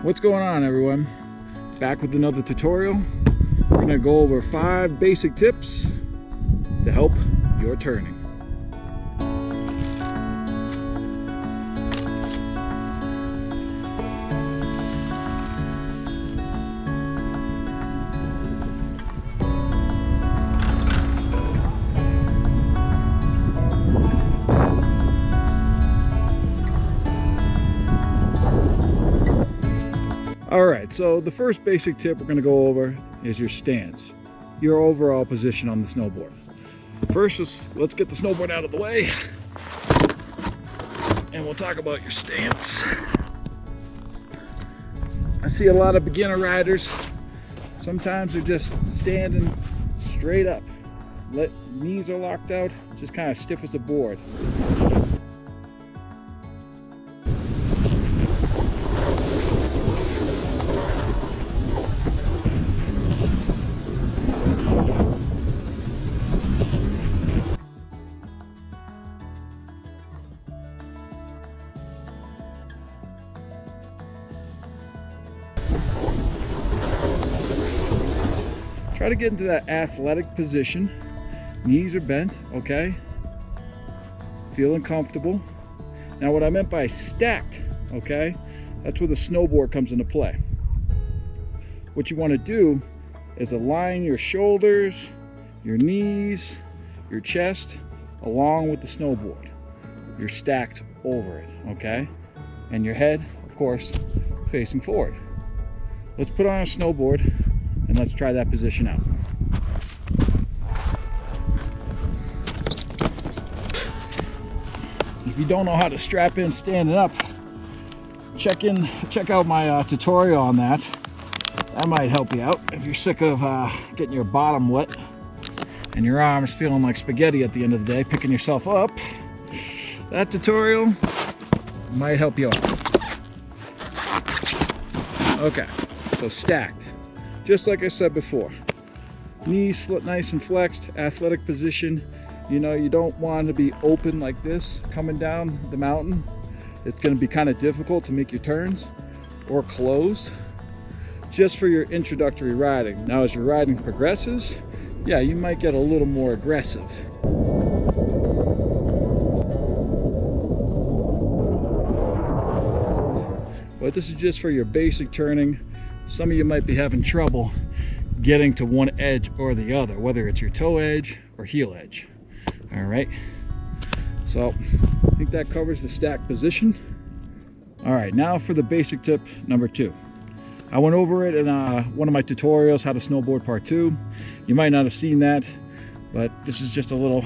What's going on, everyone? Back with another tutorial. We're going to go over 5 basic tips to help your turning. Alright, so the first basic tip we're going to go over is your stance, your overall position on the snowboard. First, let's get the snowboard out of the way, and we'll talk about your stance. I see a lot of beginner riders, sometimes they're just standing straight up. Knees are locked out, just kind of stiff as a board. Try to get into that athletic position. Knees are bent, okay? Feeling comfortable. Now what I meant by stacked, okay? That's where the snowboard comes into play. What you want to do is align your shoulders, your knees, your chest, along with the snowboard. You're stacked over it, okay? And your head, of course, facing forward. Let's put on a snowboard and let's try that position out. If you don't know how to strap in standing up, check out my tutorial on that. That might help you out if you're sick of getting your bottom wet and your arms feeling like spaghetti at the end of the day, picking yourself up. That tutorial might help you out. Okay, so stacked. Just like I said before, knees nice and flexed, athletic position. You know, you don't want to be open like this coming down the mountain. It's going to be kind of difficult to make your turns, or closed, just for your introductory riding. Now as your riding progresses, yeah, you might get a little more aggressive. But this is just for your basic turning. Some of you might be having trouble getting to one edge or the other, whether it's your toe edge or heel edge. All right, so I think that covers the stack position. All right, now for the basic tip number 2. I went over it in one of my tutorials, how to snowboard part 2. You might not have seen that, but this is just a little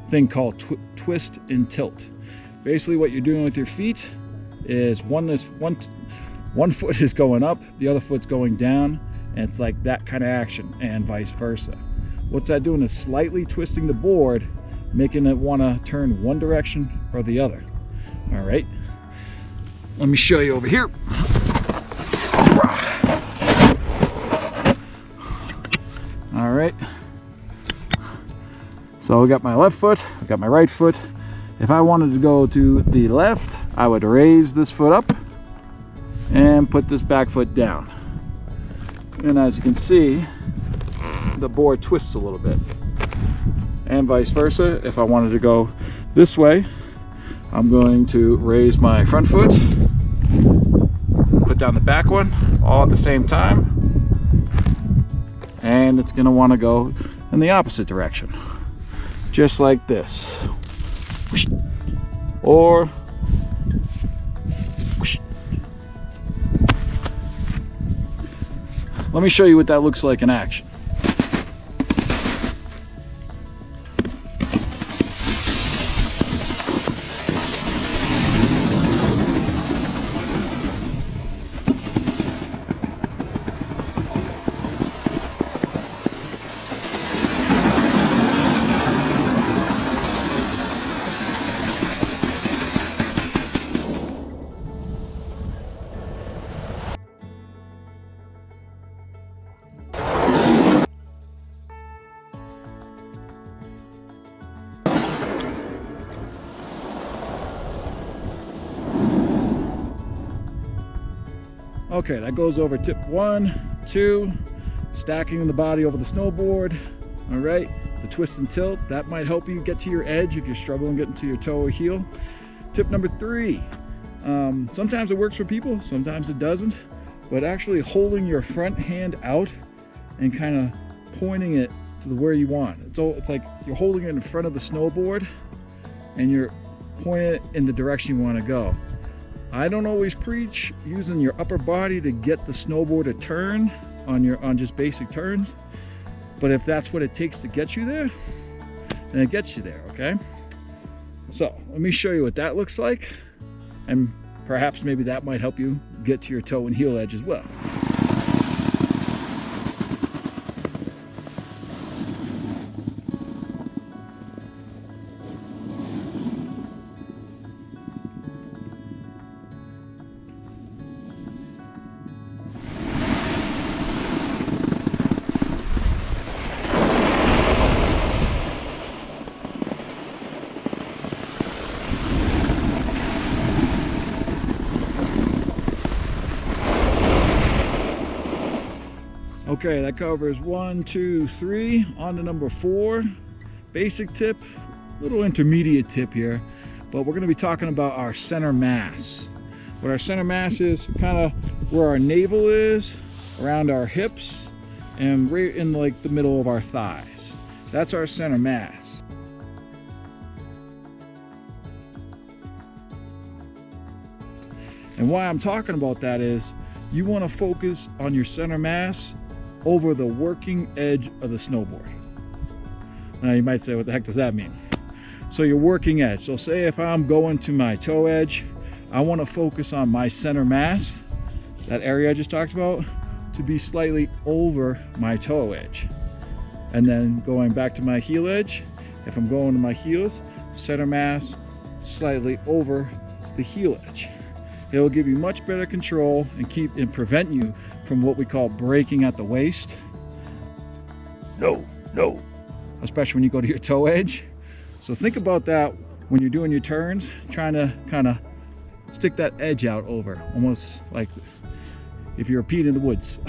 thing called twist and tilt. Basically what you're doing with your feet is one foot is going up, the other foot's going down, and it's like that kind of action, and vice versa. What's that doing is slightly twisting the board, making it want to turn one direction or the other. All right, let me show you over here. All right, so I got my left foot, I got my right foot. If I wanted to go to the left, I would raise this foot up and put this back foot down. And as you can see, the board twists a little bit. And vice versa, if I wanted to go this way, I'm going to raise my front foot, put down the back one, all at the same time, and it's going to want to go in the opposite direction, just like this. Or let me show you what that looks like in action. Okay, that goes over tip 1, 2, stacking the body over the snowboard. All right, the twist and tilt, that might help you get to your edge if you're struggling getting to your toe or heel. Tip number 3, sometimes it works for people, sometimes it doesn't, but actually holding your front hand out and kind of pointing it to where you want. It's like you're holding it in front of the snowboard and you're pointing it in the direction you want to go. I don't always preach using your upper body to get the snowboard to turn on just basic turns, but if that's what it takes to get you there, then it gets you there, okay? So let me show you what that looks like, and perhaps maybe that might help you get to your toe and heel edge as well. Okay, that covers 1, 2, 3. On to number 4. Basic tip, little intermediate tip here, but we're going to be talking about our center mass. What our center mass is, kind of where our navel is, around our hips, and right in like the middle of our thighs. That's our center mass. And why I'm talking about that is you want to focus on your center mass over the working edge of the snowboard. Now you might say, what the heck does that mean? So your working edge. So say if I'm going to my toe edge, I want to focus on my center mass, that area I just talked about, to be slightly over my toe edge. And then going back to my heel edge, if I'm going to my heels, center mass slightly over the heel edge. It will give you much better control and prevent you from what we call breaking at the waist. No. Especially when you go to your toe edge. So think about that when you're doing your turns, trying to kind of stick that edge out over, almost like if you're a Pete in the woods.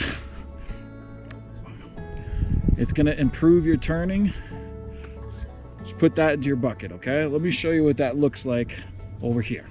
It's going to improve your turning. Just put that into your bucket, okay? Let me show you what that looks like over here.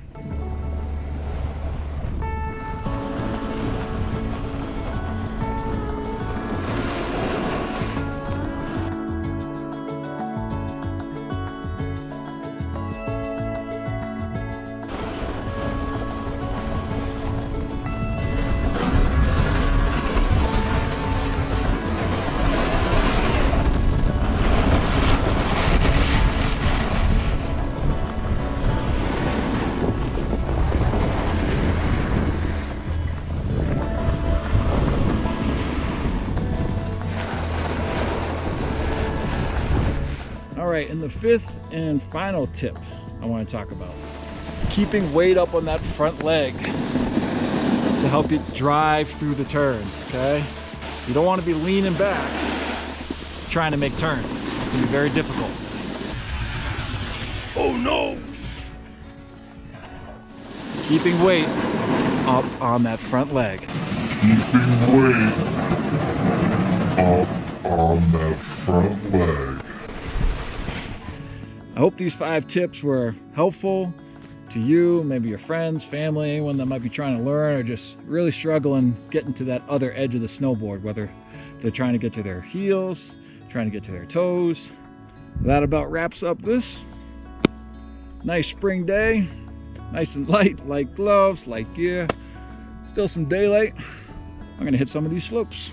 All right, and the 5th and final tip I want to talk about, keeping weight up on that front leg to help you drive through the turn, okay? You don't want to be leaning back trying to make turns. It can be very difficult. Oh no! Keeping weight up on that front leg. Keeping weight up on that front leg. I hope these 5 tips were helpful to you, maybe your friends, family, anyone that might be trying to learn or just really struggling getting to that other edge of the snowboard, whether they're trying to get to their heels, trying to get to their toes. That about wraps up this nice spring day. Nice and light gloves, light gear. Still some daylight. I'm gonna hit some of these slopes.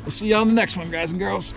We'll see you on the next one, guys and girls.